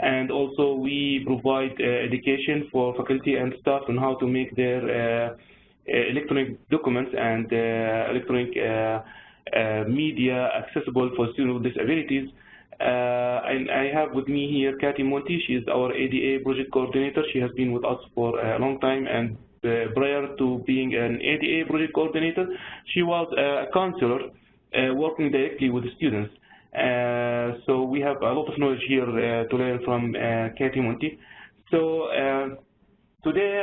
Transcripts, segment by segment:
and also we provide education for faculty and staff on how to make their electronic documents and electronic media accessible for students with disabilities. And I have with me here Montie. She is our ADA project coordinator. She has been with us for a long time, and prior to being an ADA project coordinator, she was a counselor working directly with the students. So we have a lot of knowledge here to learn from Montie. So today,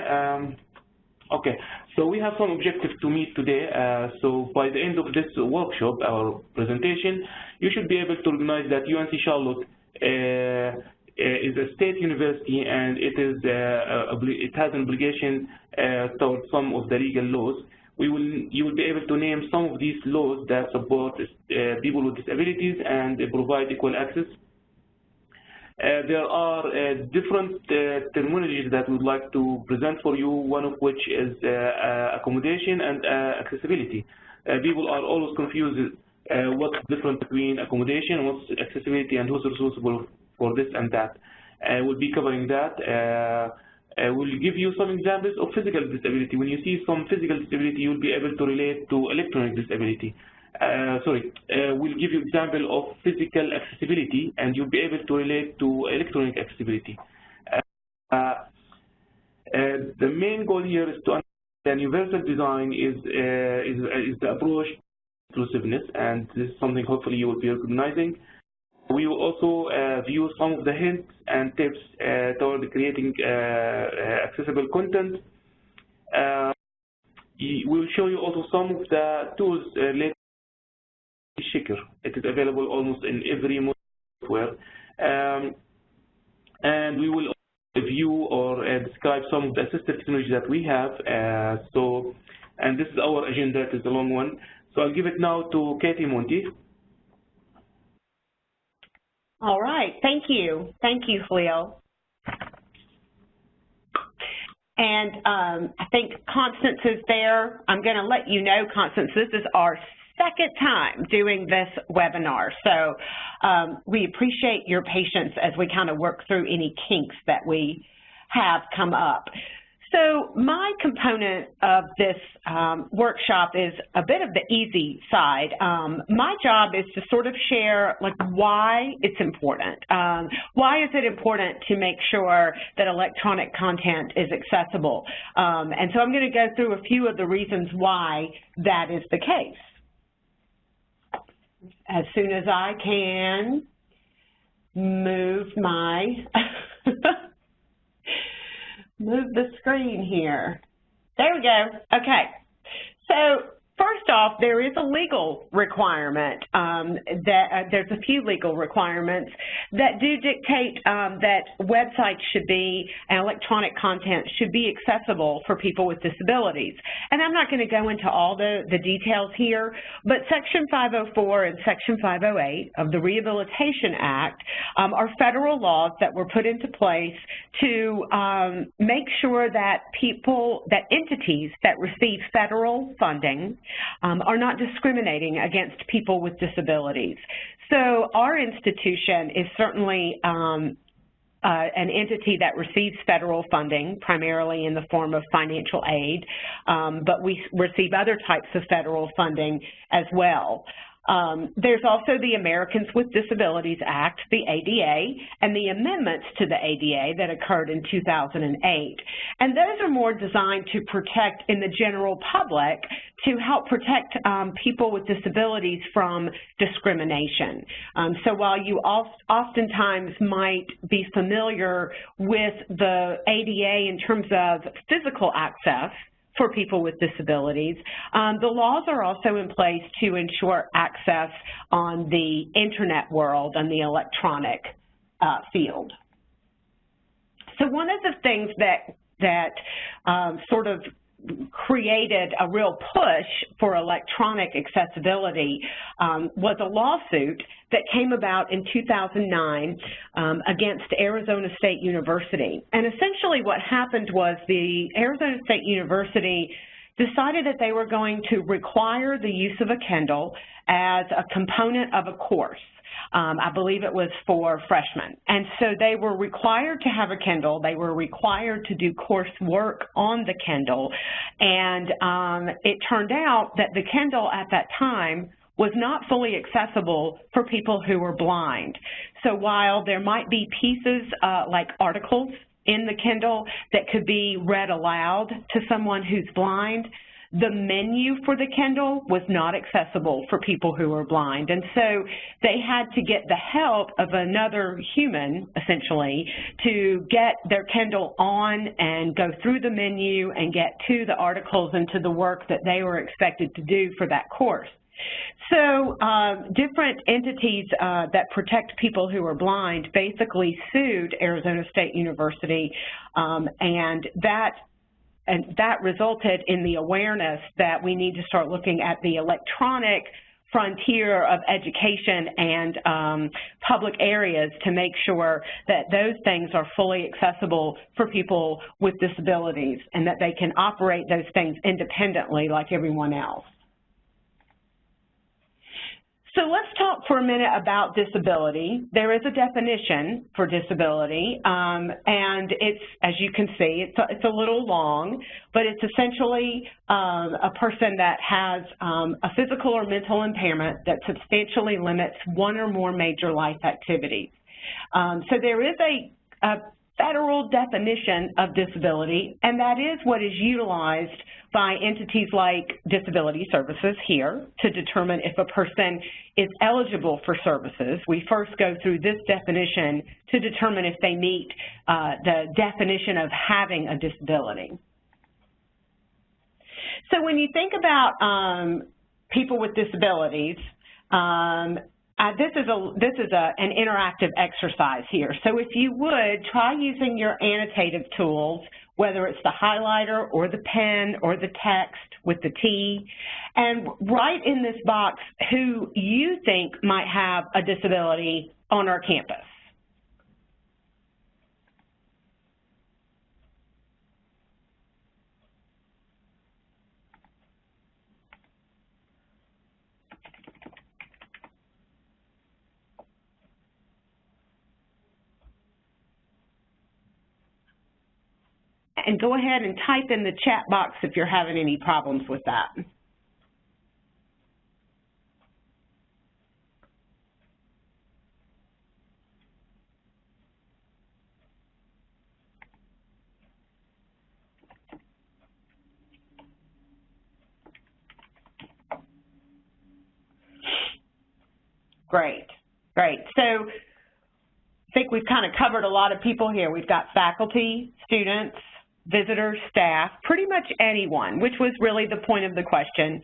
okay, so we have some objectives to meet today. So by the end of this workshop, our presentation, you should be able to recognize that UNC Charlotte is a state university, and it has an obligation towards some of the legal laws. You will be able to name some of these laws that support people with disabilities and provide equal access. There are different terminologies that we would like to present for you, one of which is accommodation and accessibility. People are always confused what's the difference between accommodation, what's accessibility, and who's responsible for this and that. We'll be covering that. We'll give you some examples of physical disability. When you see some physical disability, you'll be able to relate to electronic disability. We'll give you example of physical accessibility, and you'll be able to relate to electronic accessibility. The main goal here is to understand universal design is the approach to inclusiveness, and this is something hopefully you will be recognizing. We will also view some of the hints and tips toward creating accessible content. We'll show you also some of the tools related to Eksheir. It is available almost in every software. And we will also view or describe some of the assistive technology that we have. And this is our agenda. It is a long one. So I'll give it now to Montie. All right, thank you. Thank you, Khaleel. And I think Constance is there. I'm going to let you know, Constance, this is our second time doing this webinar. So we appreciate your patience as we kind of work through any kinks that we have come up. So my component of this workshop is a bit of the easy side. My job is to sort of share like why it's important. Why is it important to make sure that electronic content is accessible? And so I'm going to go through a few of the reasons why that is the case. As soon as I can move my move the screen here. There we go. Okay. So first off, there is a legal requirement there's a few legal requirements that do dictate that websites should be, and electronic content should be accessible for people with disabilities. And I'm not going to go into all the details here, but Section 504 and Section 508 of the Rehabilitation Act are federal laws that were put into place to make sure that entities that receive federal funding are not discriminating against people with disabilities. So our institution is certainly an entity that receives federal funding, primarily in the form of financial aid, but we receive other types of federal funding as well. There's also the Americans with Disabilities Act, the ADA, and the amendments to the ADA that occurred in 2008. And those are more designed to protect in the general public, to help protect people with disabilities from discrimination. So while you oftentimes might be familiar with the ADA in terms of physical access for people with disabilities, the laws are also in place to ensure access on the internet world and the electronic field. So one of the things that sort of created a real push for electronic accessibility was a lawsuit that came about in 2009 against Arizona State University. And essentially what happened was the Arizona State University decided that they were going to require the use of a Kindle as a component of a course. I believe it was for freshmen. And so they were required to have a Kindle. They were required to do coursework on the Kindle. And it turned out that the Kindle at that time was not fully accessible for people who were blind. So while there might be pieces like articles in the Kindle that could be read aloud to someone who's blind, the menu for the Kindle was not accessible for people who were blind. And so they had to get the help of another human, essentially, to get their Kindle on and go through the menu and get to the articles and to the work that they were expected to do for that course. So different entities that protect people who are blind basically sued Arizona State University, and that resulted in the awareness that we need to start looking at the electronic frontier of education and public areas to make sure that those things are fully accessible for people with disabilities and that they can operate those things independently like everyone else. So let's talk for a minute about disability. There is a definition for disability, and it's, as you can see, it's a little long, but it's essentially a person that has a physical or mental impairment that substantially limits one or more major life activities. So there is a federal definition of disability, and that is what is utilized by entities like Disability Services here to determine if a person is eligible for services. We first go through this definition to determine if they meet the definition of having a disability. So when you think about people with disabilities, this is an interactive exercise here. So if you would, try using your annotative tools, whether it's the highlighter or the pen or the text with the T, and write in this box who you think might have a disability on our campus. And go ahead and type in the chat box if you're having any problems with that. Great, great. So I think we've kind of covered a lot of people here. We've got faculty, students, visitors, staff, pretty much anyone, which was really the point of the question,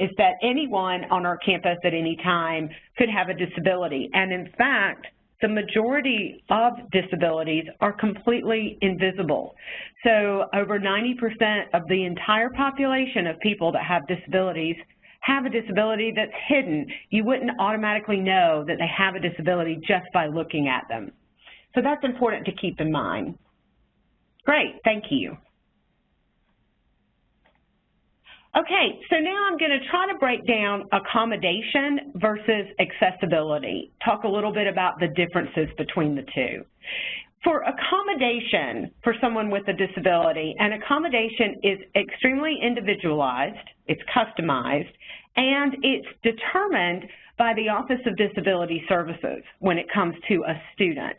is that anyone on our campus at any time could have a disability. And in fact, the majority of disabilities are completely invisible. So over 90% of the entire population of people that have disabilities have a disability that's hidden. You wouldn't automatically know that they have a disability just by looking at them. So that's important to keep in mind. Great, thank you. Okay, so now I'm going to try to break down accommodation versus accessibility. Talk a little bit about the differences between the two. For accommodation for someone with a disability, an accommodation is extremely individualized, it's customized, and it's determined by the Office of Disability Services when it comes to a student.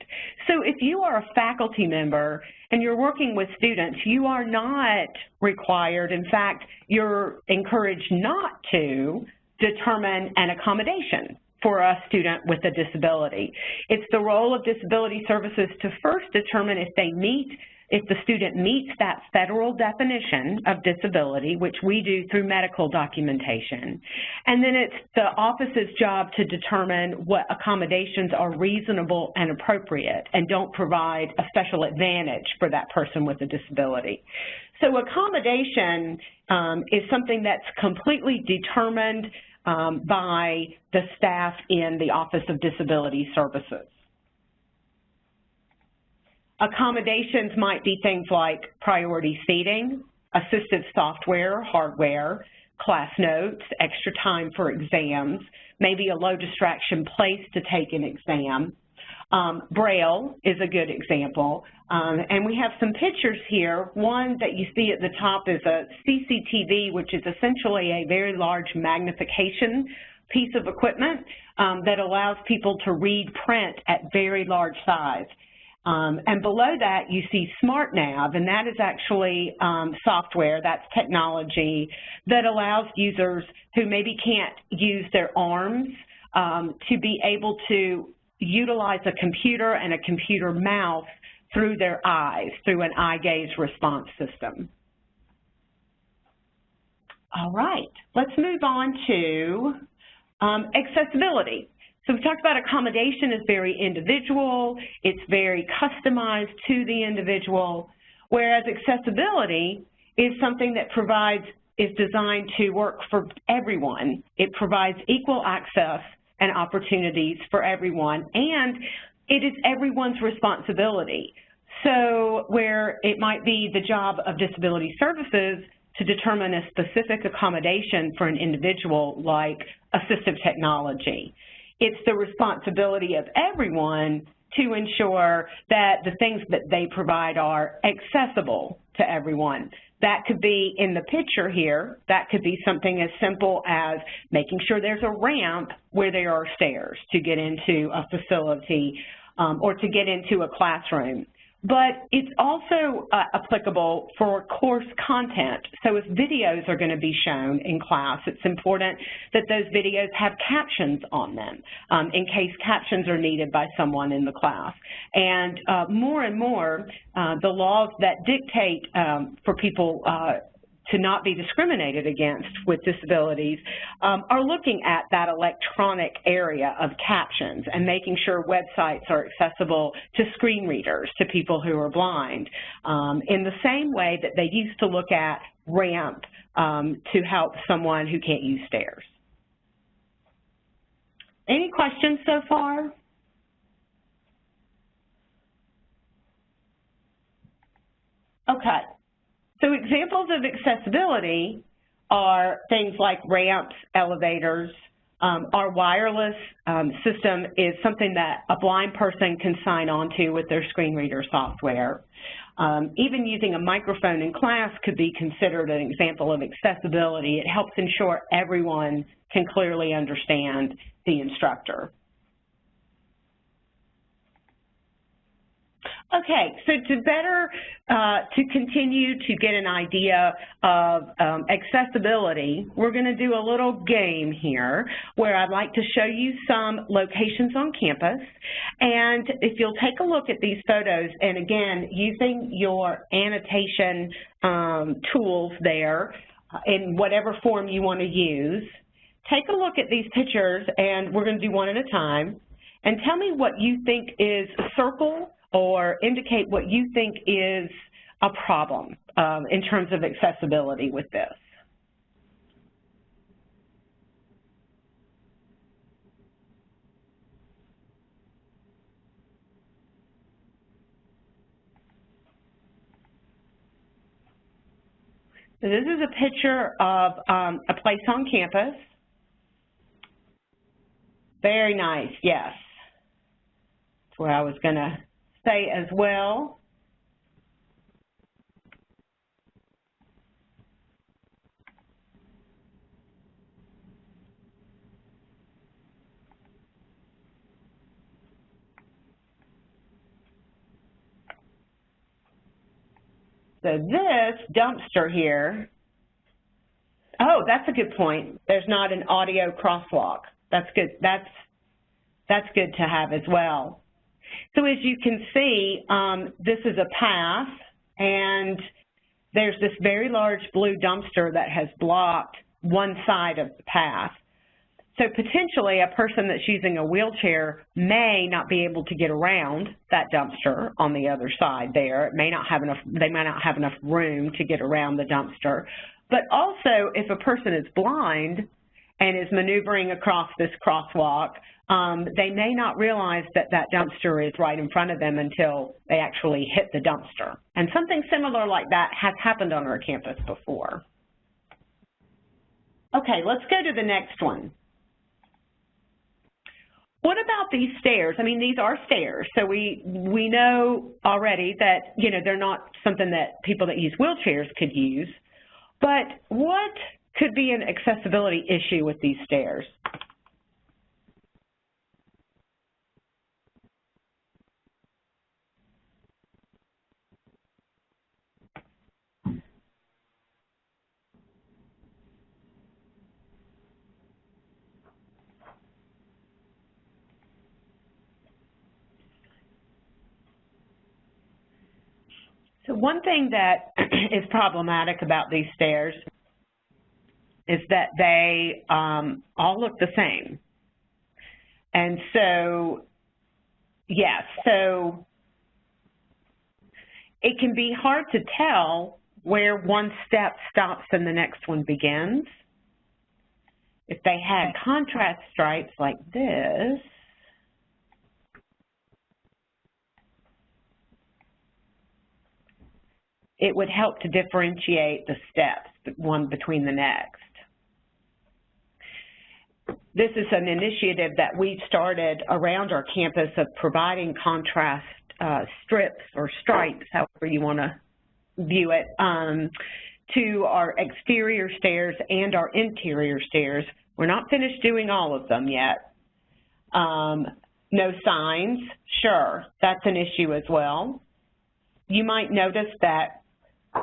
So if you are a faculty member and you're working with students, you are not required, in fact, you're encouraged not to determine an accommodation for a student with a disability. It's the role of Disability Services to first determine if the student meets that federal definition of disability, which we do through medical documentation. And then it's the office's job to determine what accommodations are reasonable and appropriate and don't provide a special advantage for that person with a disability. So accommodation is something that's completely determined by the staff in the Office of Disability Services. Accommodations might be things like priority seating, assistive software, hardware, class notes, extra time for exams, maybe a low distraction place to take an exam. Braille is a good example. And we have some pictures here. One that you see at the top is a CCTV, which is essentially a very large magnification piece of equipment that allows people to read print at very large size. And below that, you see SmartNav, and that is actually software, that's technology that allows users who maybe can't use their arms to be able to utilize a computer and a computer mouse through their eyes, through an eye gaze response system. All right, let's move on to accessibility. So we talked about accommodation is very individual, it's very customized to the individual, whereas accessibility is something that is designed to work for everyone. It provides equal access and opportunities for everyone, and it is everyone's responsibility. So where it might be the job of disability services to determine a specific accommodation for an individual like assistive technology, it's the responsibility of everyone to ensure that the things that they provide are accessible to everyone. That could be in the picture here, that could be something as simple as making sure there's a ramp where there are stairs to get into a facility or to get into a classroom. But it's also applicable for course content. So if videos are going to be shown in class, it's important that those videos have captions on them in case captions are needed by someone in the class. And more and more, the laws that dictate for people to not be discriminated against with disabilities are looking at that electronic area of captions and making sure websites are accessible to screen readers, to people who are blind, in the same way that they used to look at ramp to help someone who can't use stairs. Any questions so far? Okay. So examples of accessibility are things like ramps, elevators. Our wireless system is something that a blind person can sign on to with their screen reader software. Even using a microphone in class could be considered an example of accessibility. It helps ensure everyone can clearly understand the instructor. Okay, so to continue to get an idea of accessibility, we're going to do a little game here where I'd like to show you some locations on campus. And if you'll take a look at these photos, and again, using your annotation tools there in whatever form you want to use, take a look at these pictures, and we're going to do one at a time, and tell me what you think is a circle or indicate what you think is a problem in terms of accessibility with this. So this is a picture of a place on campus. Very nice, yes. That's where I was going to say as well. So this dumpster here, oh, that's a good point. There's not an audio crosswalk. That's good. That's good to have as well. So as you can see, this is a path, and there's this very large blue dumpster that has blocked one side of the path. So potentially a person that's using a wheelchair may not be able to get around that dumpster on the other side there. It may not have enough, they may not have enough room to get around the dumpster. But also if a person is blind and is maneuvering across this crosswalk, they may not realize that that dumpster is right in front of them until they actually hit the dumpster. And something similar like that has happened on our campus before. Okay, let's go to the next one. What about these stairs? I mean, these are stairs, so we know already that, you know, they're not something that people that use wheelchairs could use. But what could be an accessibility issue with these stairs? So one thing that is problematic about these stairs is that they all look the same. And so, yes, so it can be hard to tell where one step stops and the next one begins. If they had contrast stripes like this, it would help to differentiate the steps, one between the next. This is an initiative that we started around our campus of providing contrast strips or stripes, however you want to view it, to our exterior stairs and our interior stairs. We're not finished doing all of them yet. No signs, sure, that's an issue as well. You might notice that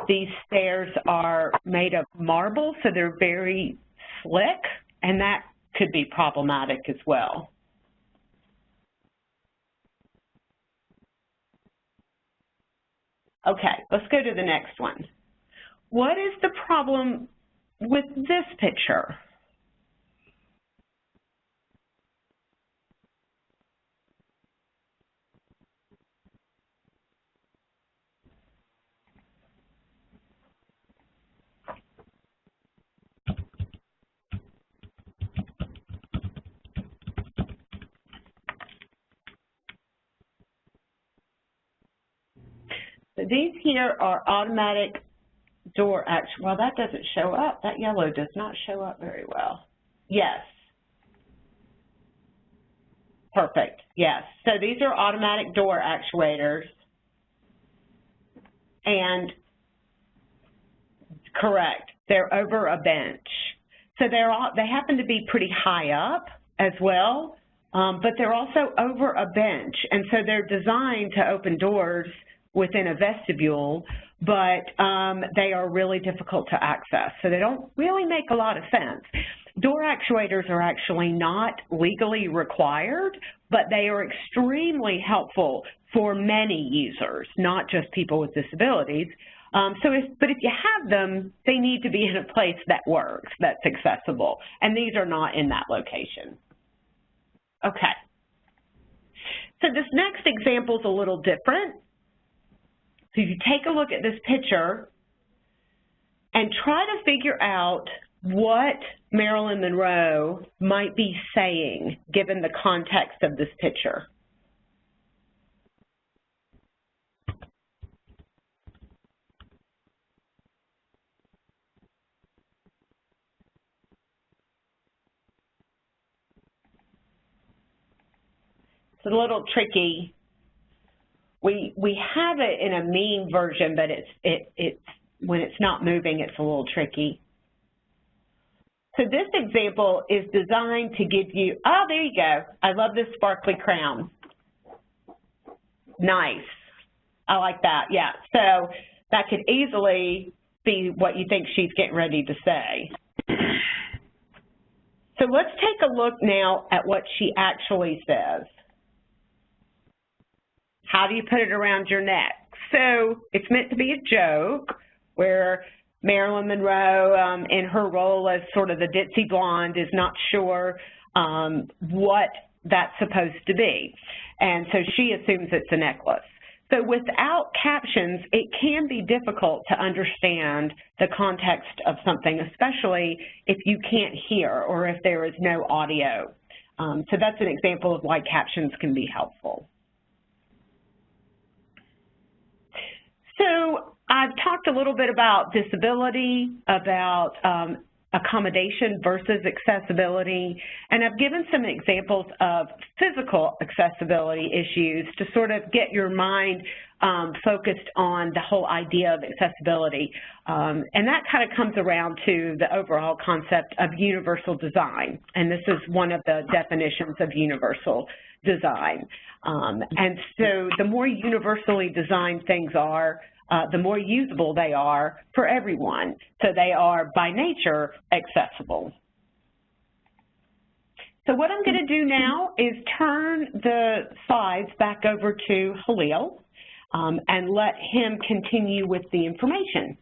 these stairs are made of marble, so they're very slick, and that could be problematic as well. Okay, let's go to the next one. What is the problem with this picture? So these here are automatic door action. Well, that doesn't show up. That yellow does not show up very well. Yes. Perfect. Yes. So these are automatic door actuators. And correct. They're over a bench. So they happen to be pretty high up as well, but they're also over a bench. And so they're designed to open doors within a vestibule, but they are really difficult to access. So they don't really make a lot of sense. Door actuators are actually not legally required, but they are extremely helpful for many users, not just people with disabilities. But if you have them, they need to be in a place that works, that's accessible. And these are not in that location. Okay. So this next example is a little different. So if you take a look at this picture and try to figure out what Marilyn Monroe might be saying given the context of this picture. It's a little tricky. We have it in a mean version, but it's when it's not moving, it's a little tricky. So this example is designed to give you, oh, there you go. I love this sparkly crown. Nice. I like that, yeah. So that could easily be what you think she's getting ready to say. So let's take a look now at what she actually says. How do you put it around your neck? So it's meant to be a joke where Marilyn Monroe, in her role as sort of the ditzy blonde, is not sure what that's supposed to be. And so she assumes it's a necklace. So without captions, it can be difficult to understand the context of something, especially if you can't hear or if there is no audio. So that's an example of why captions can be helpful. So I've talked a little bit about disability, about accommodation versus accessibility, and I've given some examples of physical accessibility issues to sort of get your mind focused on the whole idea of accessibility. And that kind of comes around to the overall concept of universal design, and this is one of the definitions of universal design. And so the more universally designed things are, the more usable they are for everyone. So they are, by nature, accessible. So what I'm going to do now is turn the slides back over to Khaleel and let him continue with the information.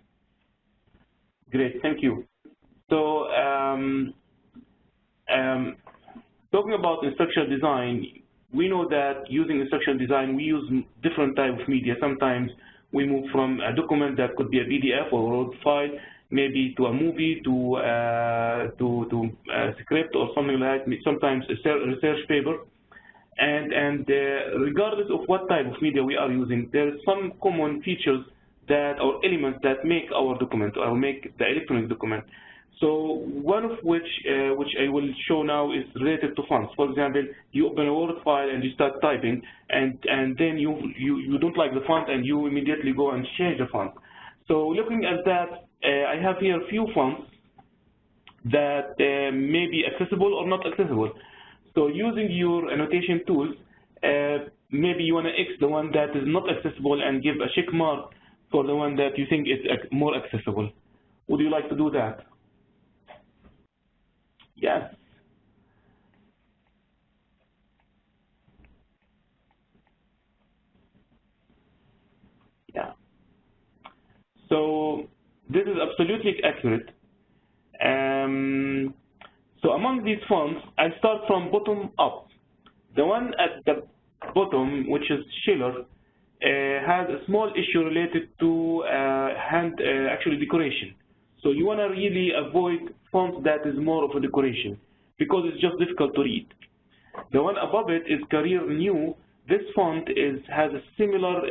Great, thank you. So talking about instructional design, we know that using instructional design, we use different types of media. Sometimes we move from a document that could be a PDF or a Word file, maybe to a movie, to a script or something like that, sometimes a research paper. And regardless of what type of media we are using, there are some common features that or elements that make our document or make the electronic document. So one of which I will show now is related to fonts. For example, you open a Word file and you start typing, and then you don't like the font and you immediately go and change the font. So looking at that, I have here a few fonts that may be accessible or not accessible. So using your annotation tools, maybe you want to X the one that is not accessible and give a check mark for the one that you think is more accessible. Would you like to do that? Yes. Yeah. So this is absolutely accurate. So among these fonts, I start from bottom up. The one at the bottom, which is Schiller, has a small issue related to actually decoration. So you want to really avoid fonts that is more of a decoration because it's just difficult to read. The one above it is Career New. This font has a similar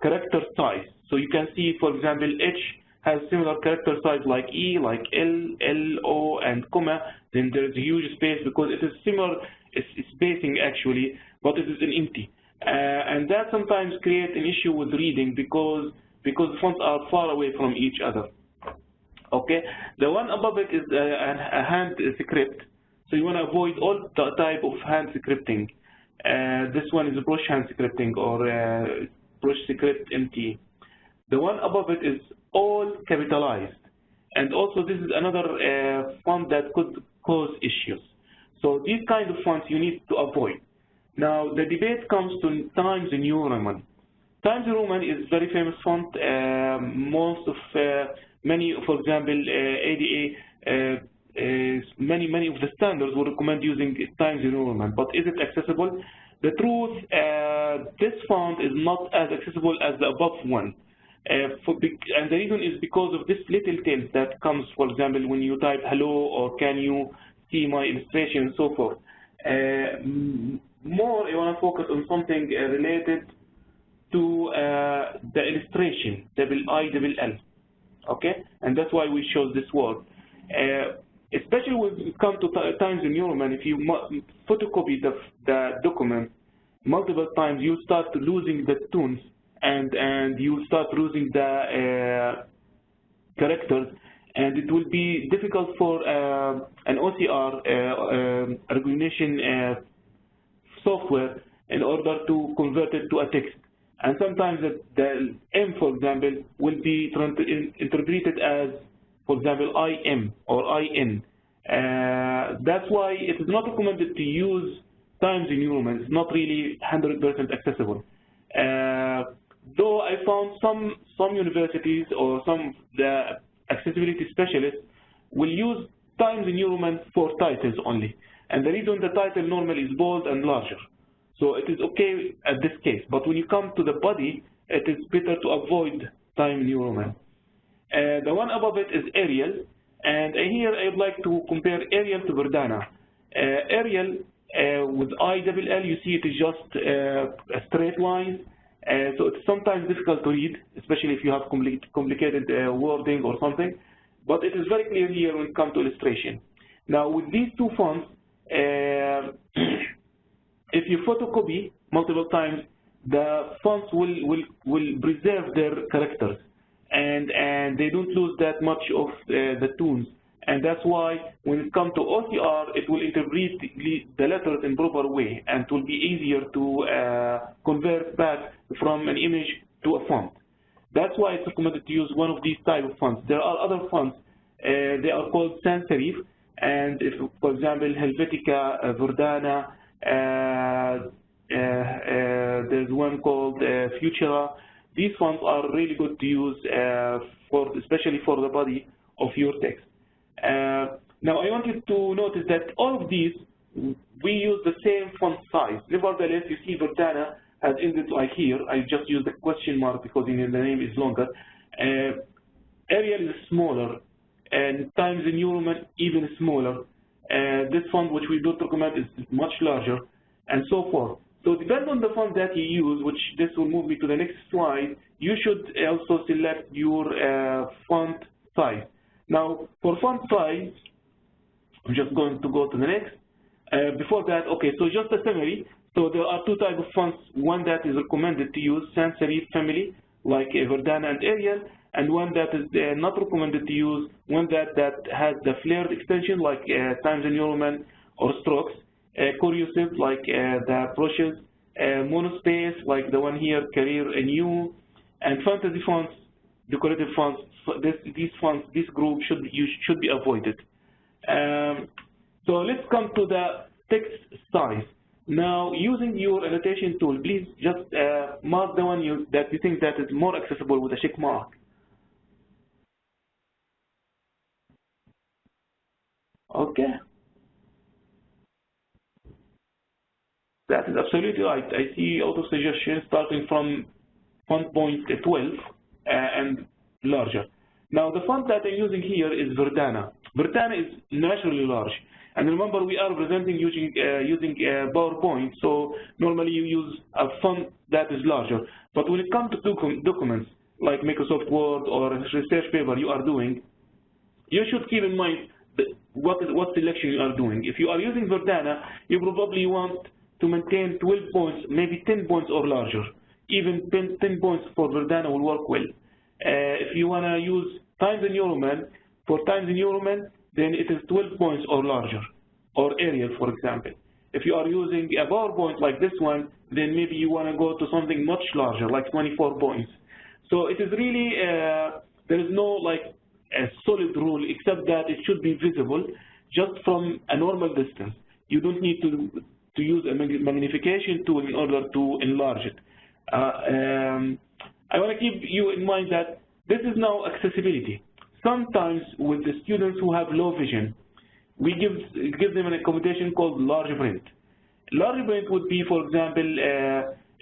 character size. So you can see, for example, H has similar character size like E, like L, L, O, and comma. Then there's a huge space because it is similar spacing actually, but it is an empty. And that sometimes creates an issue with reading because the fonts are far away from each other. Okay, the one above it is a hand script, so you want to avoid all type of hand scripting. This one is a brush hand scripting or brush script MT. The one above it is all capitalized, and also this is another font that could cause issues. So these kind of fonts you need to avoid. Now the debate comes to Times New Roman. Times New Roman is very famous font. Most of many, for example, ADA, many of the standards will recommend using Times New Roman. But is it accessible? The truth, this font is not as accessible as the above one. And the reason is because of this little text that comes, for example, when you type hello or can you see my illustration and so forth. More, I want to focus on something related to the illustration, ILL, okay? And that's why we chose this word. Especially when it comes to Times New Roman, if you photocopy the document multiple times, you start losing the tones and you start losing the characters, and it will be difficult for an OCR recognition software in order to convert it to a text. And sometimes the M, for example, will be interpreted as, for example, IM or IN. That's why it is not recommended to use Times New Roman. It's not really 100% accessible. Though I found some universities or some the accessibility specialists will use Times New Roman for titles only. And the reason the title normally is bold and larger. So it is okay at this case, but when you come to the body, it is better to avoid Times New Roman. The one above it is Arial, and here I would like to compare Arial to Verdana. Arial with ILL, you see it is just a straight line, so it's sometimes difficult to read, especially if you have complicated wording or something. but it is very clear here when it comes to illustration. Now, with these two fonts, if you photocopy multiple times, the fonts will preserve their characters, and they don't lose that much of the tones. And that's why when it comes to OCR, it will interpret the letters in proper way, and it will be easier to convert back from an image to a font. That's why it's recommended to use one of these type of fonts. There are other fonts. They are called sans serif, and if, for example, Helvetica, Verdana, there's one called Futura. These fonts are really good to use, especially for the body of your text. Now, I want you to notice that all of these, we use the same font size. Nevertheless, you see Verdana has ended like here. I just use the question mark because the name is longer. Arial is smaller, and Times New Roman even smaller. This font, which we don't recommend, is much larger, and so forth. So depending on the font that you use, which this will move me to the next slide, you should also select your font size. Now, for font size, I'm just going to go to the next. Before that, okay, so just a summary. So there are two types of fonts. One that is recommended to use, sans serif family, like Verdana and Arial, and one that is not recommended to use, one that has the flared extension, like Times New Roman or strokes, cursive, like the brushes, monospace, like the one here, career and new, and fantasy fonts, decorative fonts. These fonts, this group should be avoided. So let's come to the text size. Now, using your annotation tool, please just mark the one that you think that is more accessible with a check mark. Okay. That is absolutely right. I see auto suggestions starting from font point 12 and larger. Now, the font that I'm using here is Verdana. Verdana is naturally large. And remember, we are presenting using PowerPoint, so normally you use a font that is larger. But when it comes to documents, like Microsoft Word or a research paper you are doing, you should keep in mind what selection you are doing. If you are using Verdana, you probably want to maintain 12 points, maybe 10 points or larger. Even 10 points for Verdana will work well. If you want to use Times New Roman, for Times New Roman, then it is 12 points or larger, or Arial, for example. If you are using a PowerPoint like this one, then maybe you want to go to something much larger, like 24 points. So it is really, there is no like a solid rule, except that it should be visible just from a normal distance. You don't need to use a magnification tool in order to enlarge it. I want to keep you in mind that this is now accessibility. Sometimes with the students who have low vision, we give them an accommodation called large print. Large print would be, for example,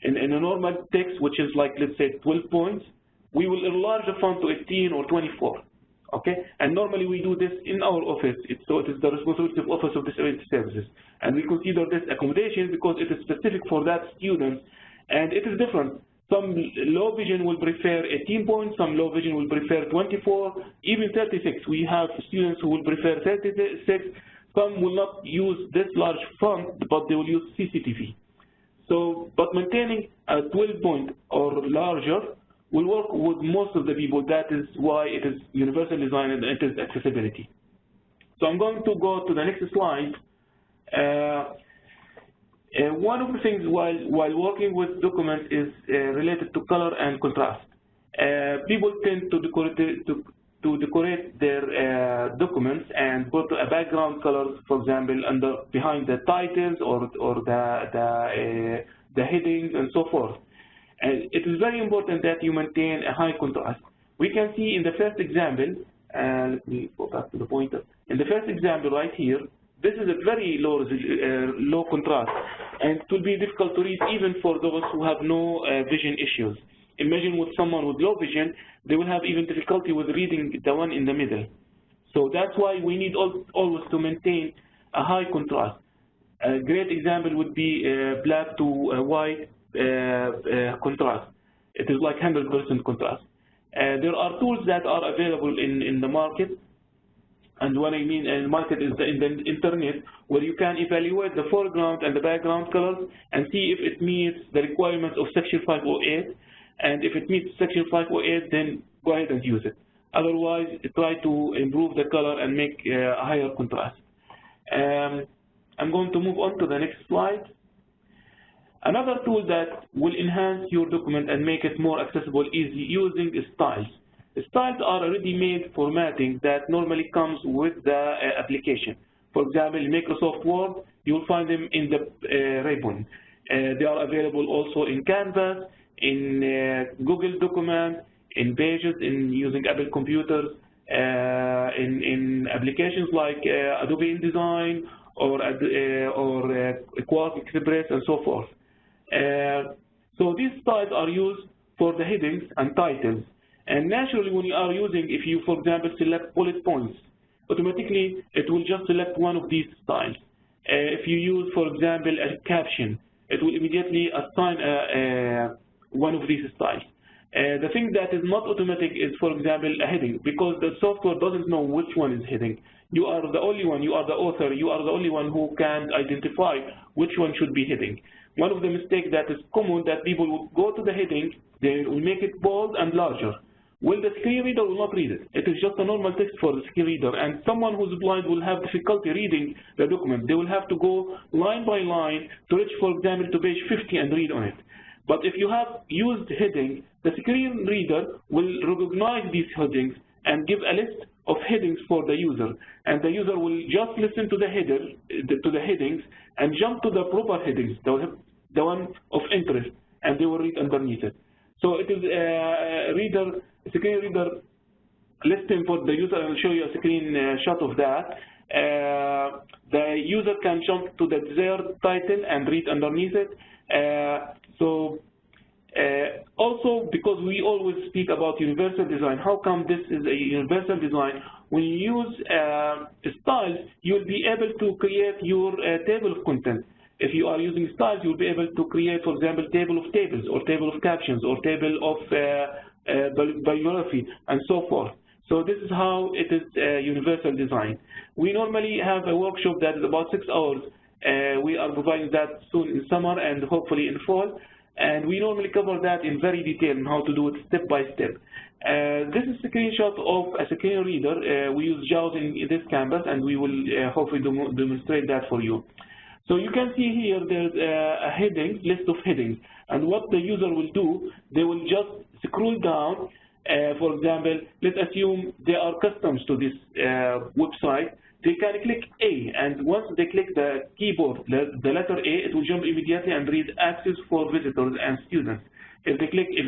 in a normal text, which is like, let's say, 12 points, we will enlarge the font to 18 or 24. Okay? And normally we do this in our office. So it is the responsibility of Office of Disability Services. And we consider this accommodation because it is specific for that student. And it is different. Some low vision will prefer 18 points, some low vision will prefer 24, even 36. We have students who will prefer 36. Some will not use this large font, but they will use CCTV. So, but maintaining a 12 point or larger will work with most of the people. That is why it is universal design and it is accessibility. So I'm going to go to the next slide. One of the things while working with documents is related to color and contrast. People tend to decorate their documents and put a background color, for example, behind the titles or the headings and so forth. And it is very important that you maintain a high contrast. We can see in the first example, let me go back to the pointer. In the first example right here, this is a very low contrast, and it will be difficult to read even for those who have no vision issues. Imagine with someone with low vision, they will have even difficulty with reading the one in the middle. So that's why we need always to maintain a high contrast. A great example would be black to white contrast. It is like 100% contrast. There are tools that are available in the market And what I mean market is in the internet, where you can evaluate the foreground and the background colors and see if it meets the requirements of Section 508. And if it meets Section 508, then go ahead and use it. Otherwise, try to improve the color and make a higher contrast. I'm going to move on to the next slide. Another tool that will enhance your document and make it more accessible is using styles. Styles are a ready-made formatting that normally comes with the application. For example, in Microsoft Word, you'll find them in the ribbon. They are available also in Canvas, in Google Document, in Pages, in using Apple computers, in applications like Adobe InDesign or Quark Express and so forth. So these styles are used for the headings and titles. And naturally, when you are using, if you, for example, select bullet points, automatically it will just select one of these styles. If you use, for example, a caption, it will immediately assign one of these styles. The thing that is not automatic is, for example, a heading, because the software doesn't know which one is heading. You are the only one, you are the author, you are the only one who can identify which one should be heading. One of the mistakes that is common that people will go to the heading, they will make it bold and larger. Well, the screen reader will not read it. It is just a normal text for the screen reader, and someone who's blind will have difficulty reading the document. They will have to go line by line to reach, for example, to page 50 and read on it. But if you have used heading, the screen reader will recognize these headings and give a list of headings for the user, and the user will just listen to the headings and jump to the proper headings, the one of interest, and they will read underneath it. So it is a screen reader listing for the user. I'll show you a screen shot of that. The user can jump to the desired title and read underneath it. Also, because we always speak about universal design, how come this is a universal design? When you use styles, you'll be able to create your table of content. If you are using styles, you'll be able to create, for example, table of tables, or table of captions, or table of bibliography, and so forth. So this is how it is universal design. We normally have a workshop that is about 6 hours. We are providing that soon in summer and hopefully in fall. And we normally cover that in very detail on how to do it step by step. This is a screenshot of a screen reader. We use JAWS in this canvas, and we will hopefully demonstrate that for you. So you can see here there's a heading, list of headings. And what the user will do, they will just scroll down. For example, let's assume they are customers to this website. They can click A, and once they click the keyboard, the letter A, it will jump immediately and read access for visitors and students. If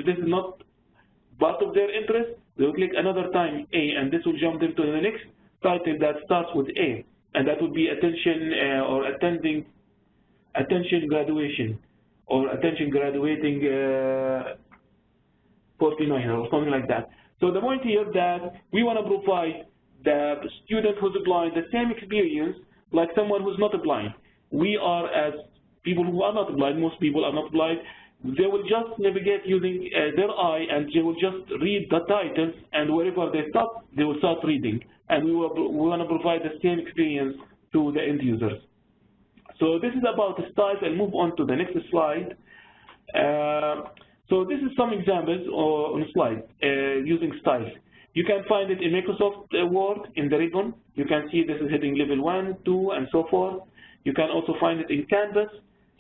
this is not part of their interest, they will click another time A, and this will jump them to the next title that starts with A, and that would be attention or attention graduation, or attention graduating 49 or something like that. So the point here that we want to provide the student who's blind the same experience like someone who's not blind. We are, as people who are not blind, most people are not blind, they will just navigate using their eye, and they will just read the titles, and wherever they stop, they will start reading. And we want to provide the same experience to the end users. So this is about the styles. I'll move on to the next slide. So this is some examples on the slide using styles. You can find it in Microsoft Word in the ribbon. You can see this is heading level 1, 2, and so forth. You can also find it in Canvas,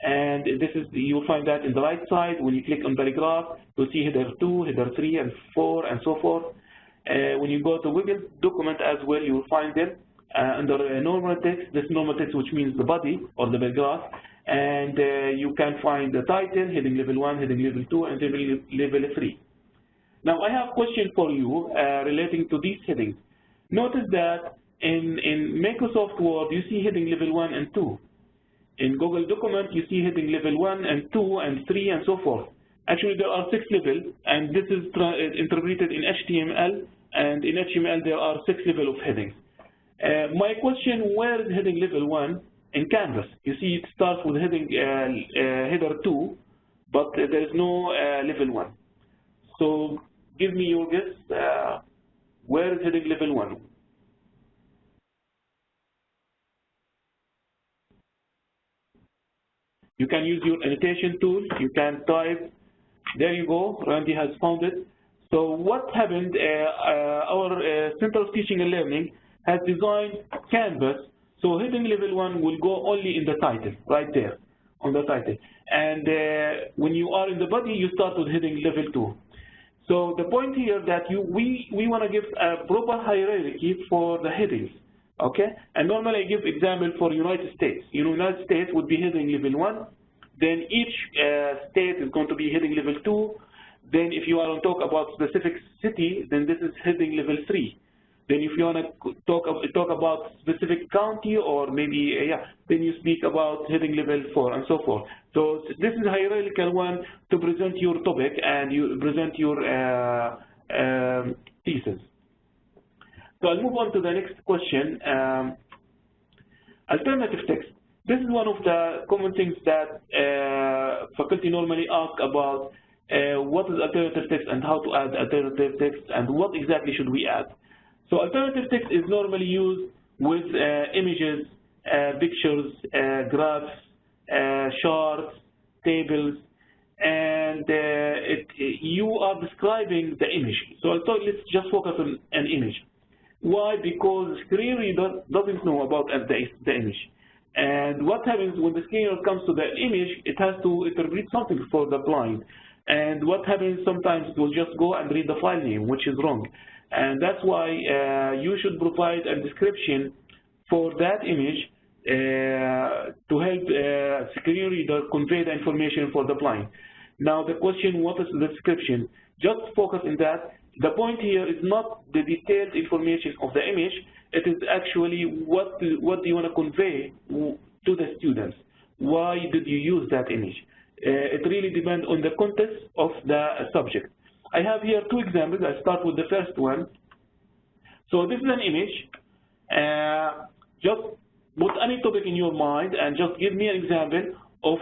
and you'll find that in the right side. When you click on the graph, you'll see header 2, header 3, and 4, and so forth. When you go to Google Document as well, you will find them under normal text. This normal text, which means the body or the paragraph, and you can find the title, heading level 1, heading level 2, and level 3. Now, I have a question for you relating to these headings. Notice that in Microsoft Word, you see heading level 1 and 2. In Google Document, you see heading level 1 and 2 and 3 and so forth. Actually, there are 6 levels, and this is interpreted in HTML, and in HTML, there are 6 levels of headings. My question, where is heading level 1 in Canvas? You see it starts with heading header 2, but there is no level 1. So give me your guess, where is heading level 1? You can use your annotation tool. You can type. There you go. Randy has found it. So what happened, our Center of Teaching and Learning has designed Canvas, so heading level 1 will go only in the title, right there, on the title. And when you are in the body, you start with heading level 2. So the point here that we want to give a proper hierarchy for the headings, okay? And normally I give example for United States. United States would be heading level 1. Then each state is going to be heading level 2. Then if you want to talk about specific city, then this is heading level 3. Then if you want to talk about specific county or maybe, then you speak about heading level 4 and so forth. So this is a hierarchical one to present your topic and you present your thesis. So I'll move on to the next question. Alternative text. This is one of the common things that faculty normally ask about. What is alternative text and how to add alternative text and what exactly should we add. So alternative text is normally used with images, pictures, graphs, charts, tables, and you are describing the image. So let's just focus on an image. Why? Because the screen reader doesn't know about the image. And what happens when the screen reader comes to the image, it has to interpret something for the blind. And what happens sometimes, it will just go and read the file name, which is wrong. And that's why you should provide a description for that image to help screen reader convey the information for the blind. Now the question, what is the description? Just focus on that. The point here is not the detailed information of the image, it is actually what do you want to convey to the students. Why did you use that image? It really depends on the context of the subject. I have here two examples. I'll start with the first one. So this is an image. Just put any topic in your mind and just give me an example of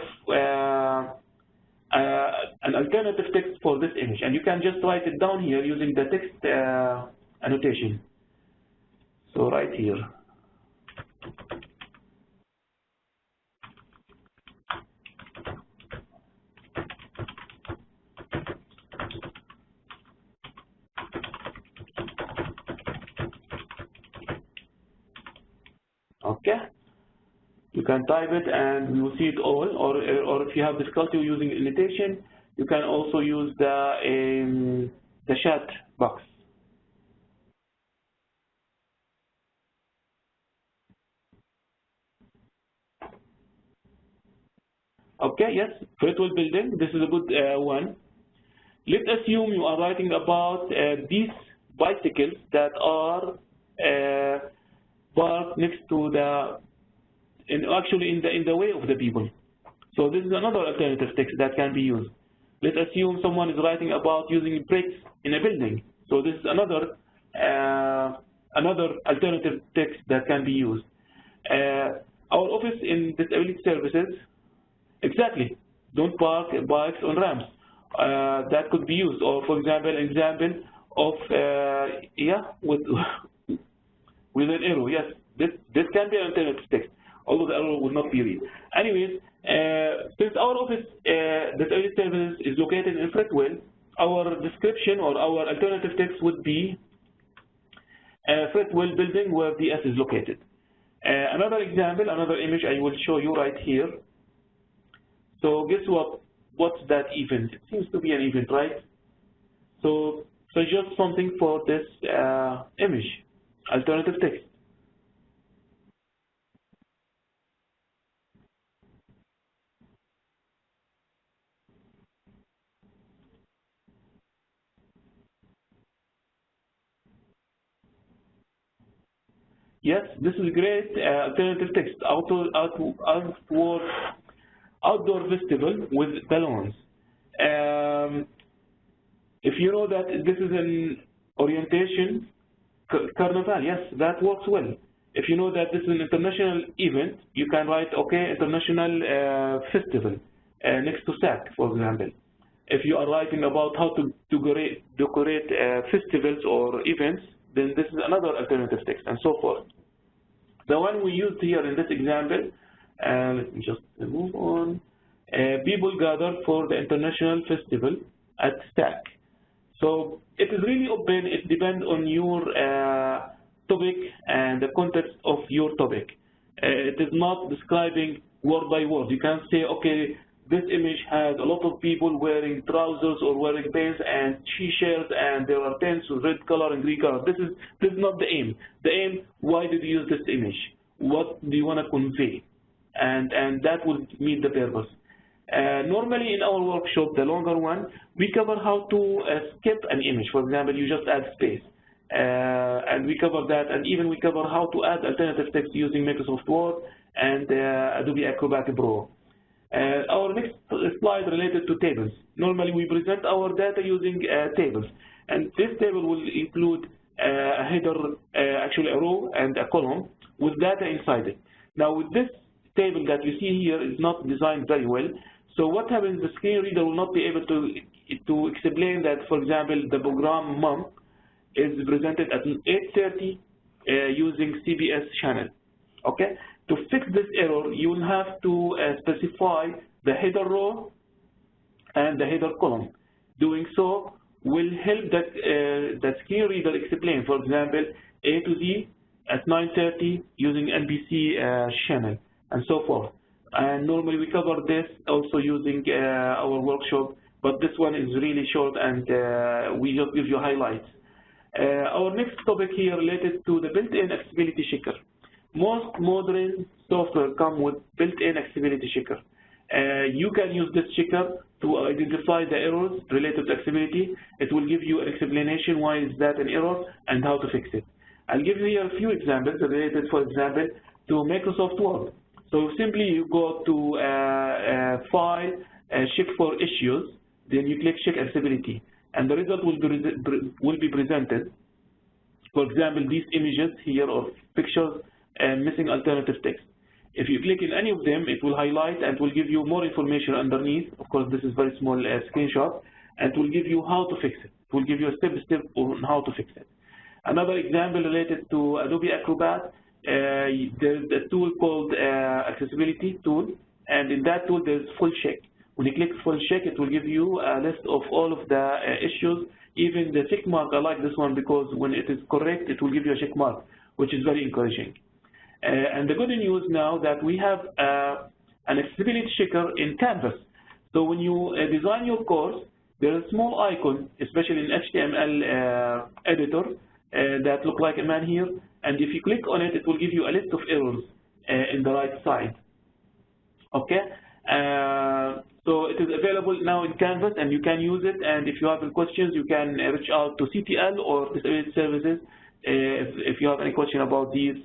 an alternative text for this image. And you can just write it down here using the text annotation. So right here. Okay, you can type it and you will see it all, or if you have difficulty using annotation, you can also use the chat box. Okay, yes, virtual building, this is a good one. Let's assume you are writing about these bicycles that are parked next to actually in the way of the people. So this is another alternative text that can be used. Let's assume someone is writing about using bricks in a building. So this is another alternative text that can be used. Our office in disability services, exactly, don't park bikes on ramps. That could be used. Or for example, an example of with an arrow, yes, this can be an alternative text, although the arrow will not be read. Anyways, since our office, disability services, is located in Fretwell, our description or our alternative text would be Fretwell building where DS is located. Another example, another image I will show you right here. So guess what? What's that event? It seems to be an event, right? So suggest something for this image, alternative text. Yes, this is great alternative text. Outdoor festival with balloons. If you know that this is an orientation carnival, yes, that works well. If you know that this is an international event, you can write, okay, international festival next to SAC, for example. If you are writing about how to decorate festivals or events, then this is another alternative text, and so forth. The one we used here in this example, let me just move on. people gather for the international festival at STAC. So it is really open. It depends on your topic and the context of your topic. It is not describing word by word. You can't say, okay, this image has a lot of people wearing trousers or wearing pants and t-shirts, and there are pants with red color and green color. This is not the aim. The aim, why did you use this image? What do you want to convey? And that will meet the purpose. Normally in our workshop, the longer one, we cover how to skip an image. For example, you just add space. And we cover that, and even we cover how to add alternative text using Microsoft Word and Adobe Acrobat Pro. Our next slide related to tables. Normally we present our data using tables, and this table will include a header, actually a row and a column with data inside it. Now with this table that you see here is not designed very well, so what happens, the screen reader will not be able to explain that, for example, the program month is presented at 8:30 using CBS channel. Okay? To fix this error, you will have to specify the header row and the header column. Doing so will help the screen reader explain, for example, A to Z at 9:30 using NBC channel, and so forth. And normally we cover this also using our workshop, but this one is really short, and we just give you highlights. Our next topic here related to the built-in accessibility checker. Most modern software come with built-in accessibility checker. You can use this checker to identify the errors related to accessibility. It will give you an explanation why is that an error and how to fix it. I'll give you here a few examples related, for example, to Microsoft Word. So simply you go to File, Check for Issues, then you click Check Accessibility, and the result will be presented. For example, these images here or pictures and missing alternative text. If you click in any of them, it will highlight and will give you more information underneath. Of course, this is very small screenshot, and it will give you how to fix it. It will give you a step-by-step on how to fix it. Another example related to Adobe Acrobat, there's a tool called Accessibility Tool, and in that tool there's Full Check. When you click Full Check, it will give you a list of all of the issues, even the check mark. I like this one because when it is correct, it will give you a check mark, which is very encouraging. And the good news now that we have an accessibility checker in Canvas. So when you design your course, there is a small icon, especially in HTML editor, that look like a man here. And if you click on it, it will give you a list of errors in the right side. Okay? So it is available now in Canvas, and you can use it. And if you have any questions, you can reach out to CTL or Disability Services if you have any question about these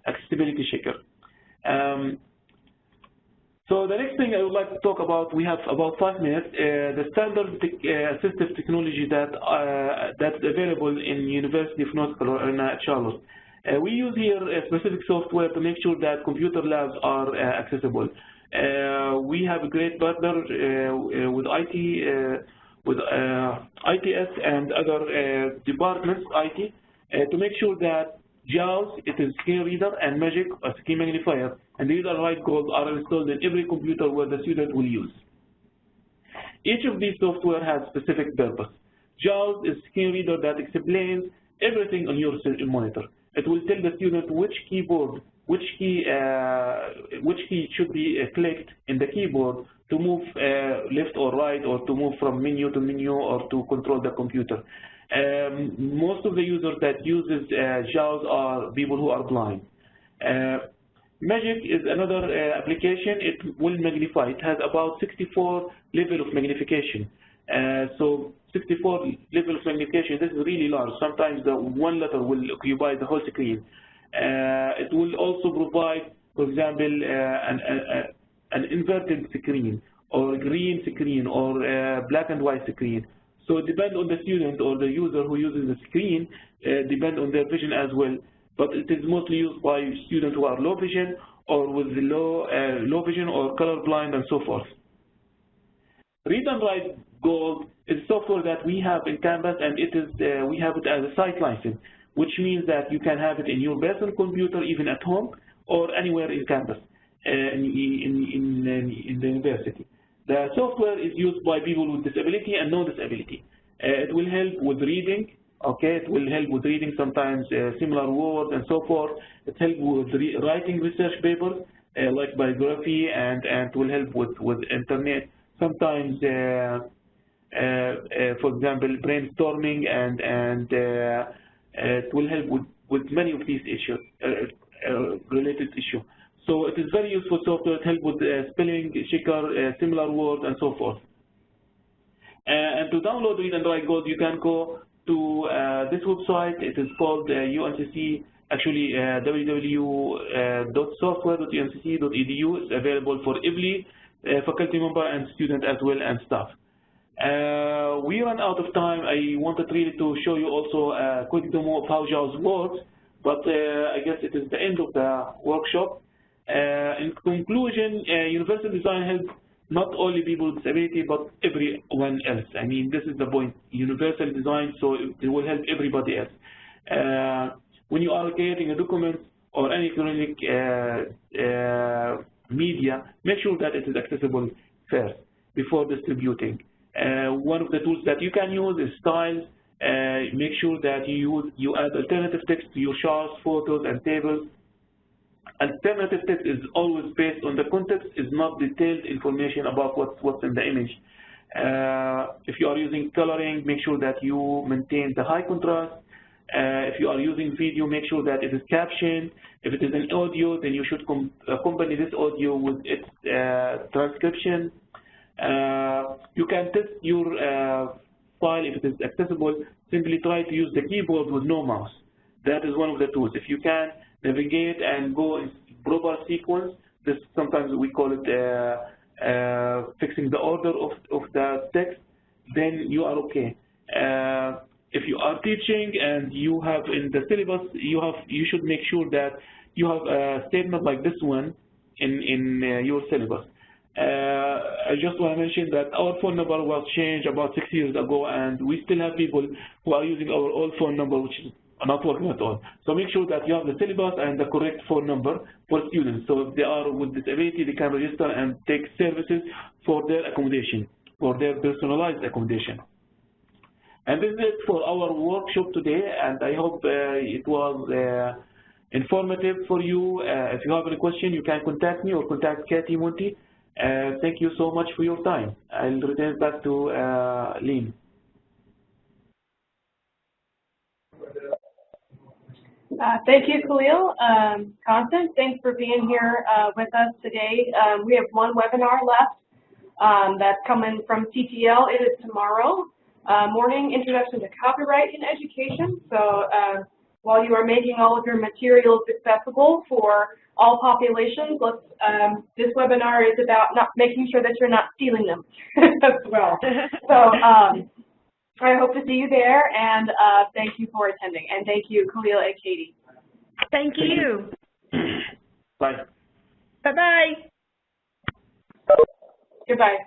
accessibility checker. So the next thing I would like to talk about, we have about 5 minutes, the standard assistive technology that's available in University of North Carolina at Charlotte. We use here a specific software to make sure that computer labs are accessible. We have a great partner with ITS and other departments, IT, to make sure that JAWS, it is screen reader, and Magic, a screen magnifier, and the user right goals are installed in every computer where the student will use. Each of these software has specific purpose. JAWS is screen reader that explains everything on your monitor. It will tell the student which keyboard, which key should be clicked in the keyboard to move left or right, or to move from menu to menu, or to control the computer. Most of the users that uses JAWS are people who are blind. Magic is another application. It will magnify. It has about 64 level of magnification. So 64 level of magnification, this is really large. Sometimes the one letter will occupy the whole screen. It will also provide, for example, an inverted screen, or green screen, or black and white screen. So it depends on the student or the user who uses the screen, depend on their vision as well. But it is mostly used by students who are low vision, or with low vision, or colorblind, and so forth. Read and Write Gold is software that we have in Canvas, and it is we have it as a site license, which means that you can have it in your personal computer, even at home, or anywhere in Canvas. in the university. The software is used by people with disability and no disability. It will help with reading. Okay, it will help with reading sometimes similar words and so forth. It helps with writing research papers like biography, and will help with internet. Sometimes, for example, brainstorming, and it will help with many of these issues, related issues. So it is very useful software. It helps with spelling, checker, similar words, and so forth. And to download Read and Write Code, you can go to this website. It is called UNCC, actually www.software.uncc.edu. It's available for every faculty member and student as well, and staff. We ran out of time. I wanted really to show you also a quick demo of how JAWS works, but I guess it is the end of the workshop. In conclusion, universal design helps not only people with disability, but everyone else. I mean, this is the point. Universal design, so it will help everybody else. When you are creating a document or any electronic media, make sure that it is accessible first before distributing. One of the tools that you can use is styles. Make sure that you add alternative text to your charts, photos, and tables. Alternative text is always based on the context, is not detailed information about what's in the image. If you are using coloring, make sure that you maintain the high contrast. If you are using video, make sure that it is captioned. If it is an audio, then you should accompany this audio with its transcription. You can test your file if it is accessible. Simply try to use the keyboard with no mouse. That is one of the tools. If you can navigate and go in proper sequence, this sometimes we call it fixing the order of the text, then you are okay. If you are teaching and you have in the syllabus, you should make sure that you have a statement like this one in your syllabus. I just want to mention that our phone number was changed about 6 years ago, and we still have people who are using our old phone number, which is not working at all. So make sure that you have the syllabus and the correct phone number for students. So if they are with disability, they can register and take services for their accommodation, for their personalized accommodation. And this is it for our workshop today, and I hope it was informative for you. If you have any question, you can contact me or contact Katie Montie. Thank you so much for your time. I'll return back to Lynn. Thank you, Khaleel. Constance, thanks for being here with us today. We have one webinar left that's coming from TTL. It is tomorrow morning, Introduction to Copyright in Education. So while you are making all of your materials accessible for all populations, this webinar is about making sure that you're not stealing them as well. So I hope to see you there, and thank you for attending. And thank you, Khaleel and Katie. Thank you. Bye. Bye-bye. Goodbye.